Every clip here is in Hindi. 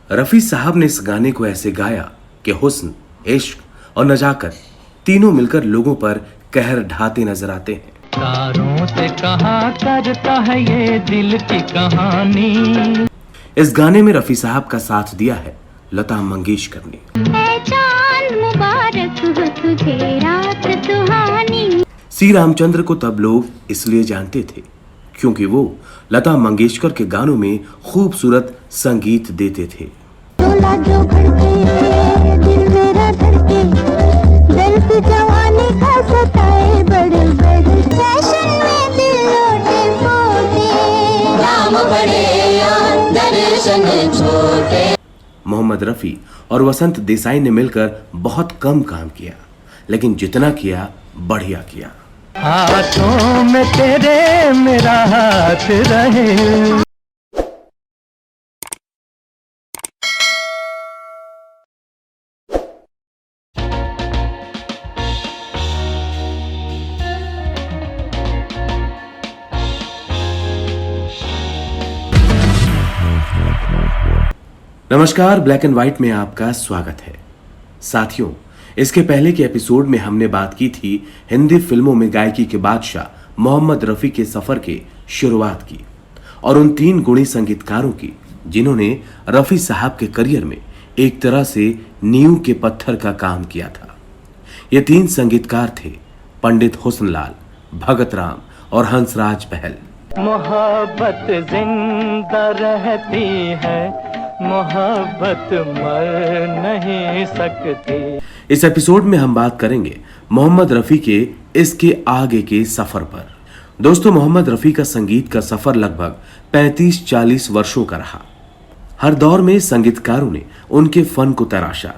रफी साहब ने इस गाने को ऐसे गाया कि हुस्न, इश्क और नजाकत तीनों मिलकर लोगों पर कहर ढाते नजर आते हैं। तारों से कहा करता है ये दिल की कहानी। इस गाने में रफी साहब का साथ दिया है लता मंगेशकर ने। चांद मुबारक हो तुझे रात सुहानी। सी रामचंद्र को तब लोग इसलिए जानते थे क्योंकि वो लता मंगेशकर के गानों में खूबसूरत संगीत देते थे। जो भड़के, दिल मेरा धड़के, दर्द जवानी का सताए बड़े बड़े, फैशन में दिल लोटे पोटे, नाम बड़े यार दर्शन छोटे। मोहम्मद रफी और वसंत देसाई ने मिलकर बहुत कम काम किया, लेकिन जितना किया बढ़िया किया। हाथों में तेरे मेरा हाथ रहे। नमस्कार, ब्लैक एंड व्हाइट में आपका स्वागत है। साथियों, इसके पहले के एपिसोड में हमने बात की थी हिंदी फिल्मों में गायकी के बादशाह मोहम्मद रफी के सफर की शुरुआत की और उन 3 गुणी संगीतकारों की जिन्होंने रफी साहब के करियर में एक तरह से नींव के पत्थर का काम किया था। ये 3 संगीतकार थे पंडित हुस्नलाल, भगत राम और हंसराज बहल। मोहब्बत जिंदा रहती है, मोहब्बत मर नहीं सकती। इस एपिसोड में हम बात करेंगे मोहम्मद रफी के इसके आगे के सफर पर। दोस्तों, मोहम्मद रफी का संगीत का सफर लगभग 35-40 वर्षों का रहा। हर दौर में संगीतकारों ने उनके फन को तराशा।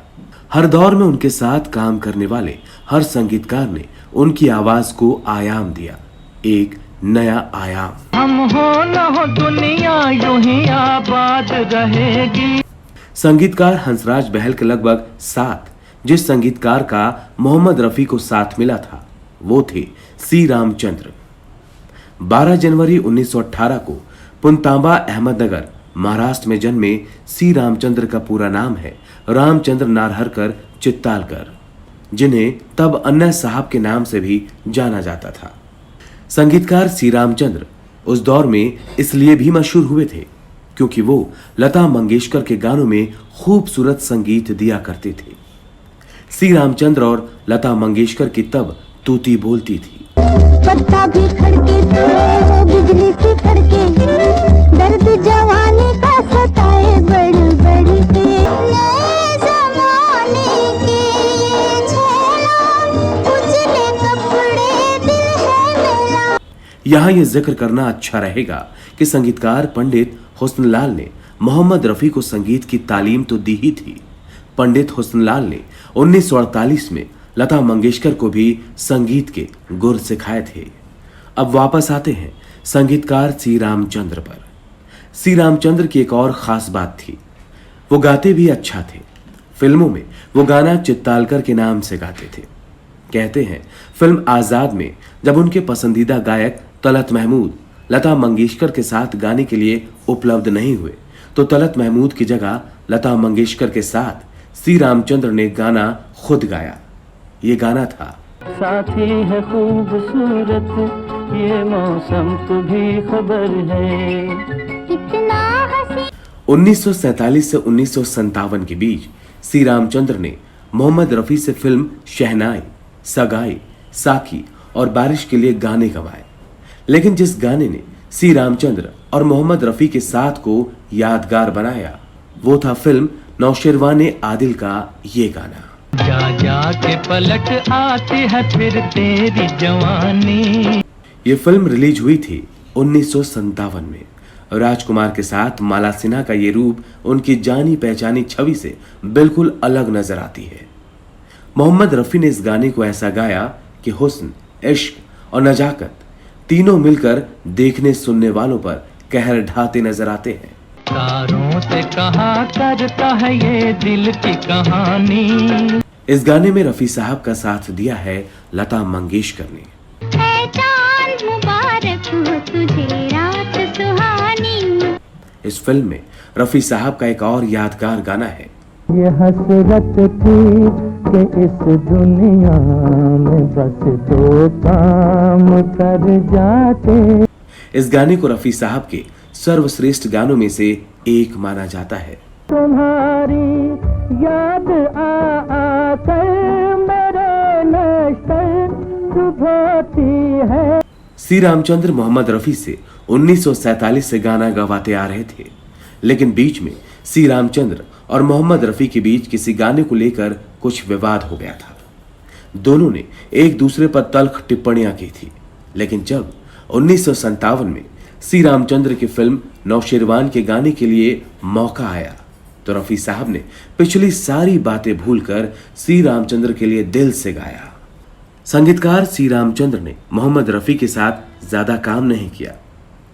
हर दौर में उनके साथ काम करने वाले हर संगीतकार ने उनकी आवाज को आयाम दिया, एक नया आयाम। हम हो न हो दुनिया यूं ही आबाद रहेगी। संगीतकार हंसराज बहल के लगभग 7 जिस संगीतकार का मोहम्मद रफी को साथ मिला था वो थे सी रामचंद्र। 12 जनवरी 1918 को पुनतांबा अहमदनगर महाराष्ट्र में जन्मे सी रामचंद्र का पूरा नाम है रामचंद्र नारहरकर चित्तालकर, जिन्हें तब अन्ना साहब के नाम से भी जाना जाता था। संगीतकार सी रामचंद्र उस दौर में इसलिए भी मशहूर हुए थे क्योंकि वो लता मंगेशकर के गानों में खूबसूरत संगीत दिया करते थे। सी रामचंद्र और लता मंगेशकर की तब तूती बोलती थी। पत्ता भी खड़के तो बिजली से खड़के, दर्द जवानी का सताए बड़ी बड़ी के, नए ज़माने के झेला, उजले कपड़े दिल है मेरा। यहाँ ये जिक्र करना अच्छा रहेगा कि संगीतकार पंडित हुस्नलाल ने मोहम्मद रफी को संगीत की तालीम तो दी ही थी। पंडित हुस्नलाल ने 1948 में लता मंगेशकर को भी संगीत के गुर सिखाए थे। अब वापस आते हैं संगीतकार सी रामचंद्र पर। सी रामचंद्र की एक और खास बात थी, वो गाते भी अच्छा थे। फिल्मों में वो गाना चित्तालकर के नाम से गाते थे। कहते हैं फिल्म आजाद में जब उनके पसंदीदा गायक तलत महमूद लता मंगेशकर के साथ गाने के लिए उपलब्ध नहीं हुए तो तलत महमूद की जगह लता मंगेशकर के साथ सी रामचंद्र ने गाना खुद गाया। ये गाना था साथी है खूबसूरत ये मौसम को भी खबर है। कितना हंसी। 1947 से 1957 के बीच सी रामचंद्र ने मोहम्मद रफी से फिल्म शहनाई, सगाई, साकी और बारिश के लिए गाने गवाए, लेकिन जिस गाने ने सी रामचंद्र और मोहम्मद रफी के साथ को यादगार बनाया वो था फिल्म नौशेरवान आदिल का ये गाना। जा जा के पलट आती है फिर तेरी जवानी। ये फिल्म रिलीज हुई थी 1957 में। राजकुमार के साथ माला सिन्हा का ये रूप उनकी जानी पहचानी छवि से बिल्कुल अलग नजर आती है। मोहम्मद रफी ने इस गाने को ऐसा गाया कि हुस्न, इश्क और नजाकत तीनों मिलकर देखने सुनने वालों पर कहर ढाते नजर आते हैं। तारों से कहा करता है ये दिल की कहानी। इस गाने में रफी साहब का साथ दिया है लता मंगेशकर ने। चांद मुबारक हो तुझे रात सुहानी। इस फिल्म में रफी साहब का एक और यादगार गाना है। ये हसरत थी कि इस दुनिया में बस दो काम कर जाते। इस गाने को रफी साहब के सर्वश्रेष्ठ गानों में से एक माना जाता है। तुम्हारी याद आकर मेरे नश्तर चुभती है। श्री रामचंद्र मोहम्मद रफी से 1947 से गाना गवाते आ रहे थे, लेकिन बीच में श्री रामचंद्र और मोहम्मद रफी के बीच किसी गाने को लेकर कुछ विवाद हो गया था। दोनों ने एक दूसरे पर तल्ख टिप्पणियां की थी, लेकिन जब 1957 में श्री रामचंद्र की फिल्म नौशेरवान के गाने के लिए मौका आया तो रफी साहब ने पिछली सारी बातें भूलकर श्री रामचंद्र के लिए दिल से गाया। संगीतकार श्री रामचंद्र ने मोहम्मद रफी के साथ ज्यादा काम नहीं किया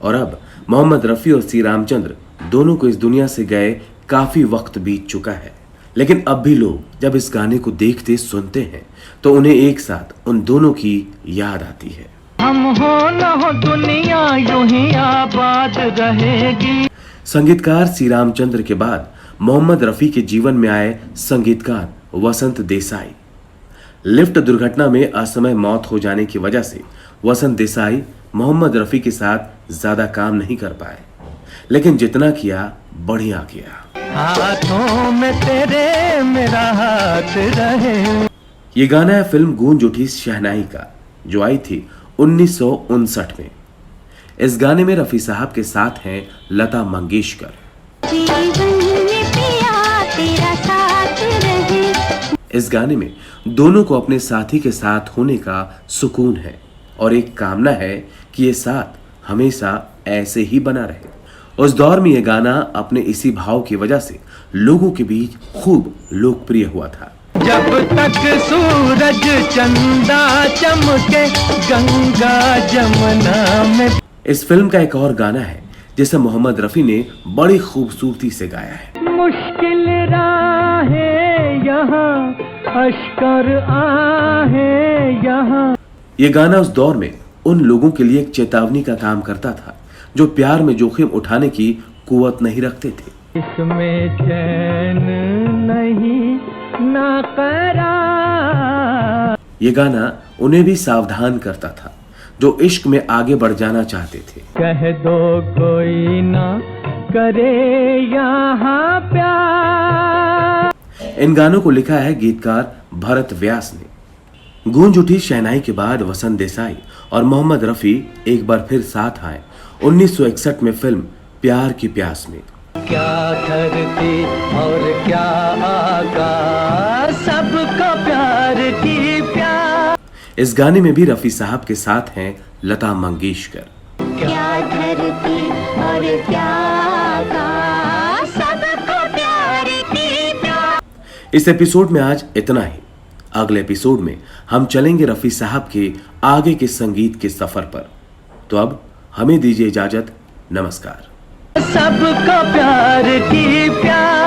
और अब मोहम्मद रफी और श्री रामचंद्र दोनों को इस दुनिया से गए काफी वक्त बीत चुका है, लेकिन अब भी लोग जब इस गाने को देखते सुनते हैं तो उन्हें एक साथ उन दोनों की याद आती है। हम हो न हो दुनिया यूं ही आबाद रहेगी। संगीतकार श्री रामचंद्र के बाद मोहम्मद रफी के जीवन में आए संगीतकार वसंत देसाई। लिफ्ट दुर्घटना में असमय मौत हो जाने की वजह से वसंत देसाई मोहम्मद रफी के साथ ज्यादा काम नहीं कर पाए, लेकिन जितना किया बढ़िया किया। हाथों में तेरे मेरा हाथ रहे। ये गाना है फिल्म गूंज उठी शहनाई का, जो आई थी 1959 में। इस गाने में रफी साहब के साथ हैं लता मंगेशकर। जीवन में पिया तेरा साथ रहे। इस गाने में दोनों को अपने साथी के साथ होने का सुकून है और एक कामना है कि ये साथ हमेशा ऐसे ही बना रहे। उस दौर में यह गाना अपने इसी भाव की वजह से लोगों के बीच खूब लोकप्रिय हुआ था। जब तक सूरज चंदा चमके गंगा जमुना में। इस फिल्म का एक और गाना है जिसे मोहम्मद रफी ने बड़ी खूबसूरती से गाया है। मुश्किल राहें यहाँ अश्कर आहें यहाँ। ये गाना उस दौर में उन लोगों के लिए एक चेतावनी का काम करता था जो प्यार में जोखिम उठाने की कुवत नहीं रखते थे। इसमें चैन नहीं ना करार। ये गाना उन्हें भी सावधान करता था जो इश्क में आगे बढ़ जाना चाहते थे। कह दो कोई ना करे यहाँ प्यार। इन गानों को लिखा है गीतकार भरत व्यास ने। गूंज उठी शहनाई के बाद वसंत देसाई और मोहम्मद रफी एक बार फिर साथ आए 1961 में फिल्म प्यार की प्यास में। क्या धरती और क्या आकाश सबका प्यार की प्यार। इस गाने में भी रफी साहब के साथ हैं लता मंगेशकर। क्या धरती और क्या आकाश सबको प्यार की प्यार। इस एपिसोड में आज इतना ही। अगले एपिसोड में हम चलेंगे रफी साहब के आगे के संगीत के सफर पर। तो अब हमें दीजिए इजाजत। नमस्कार। सबका प्यार की प्यार।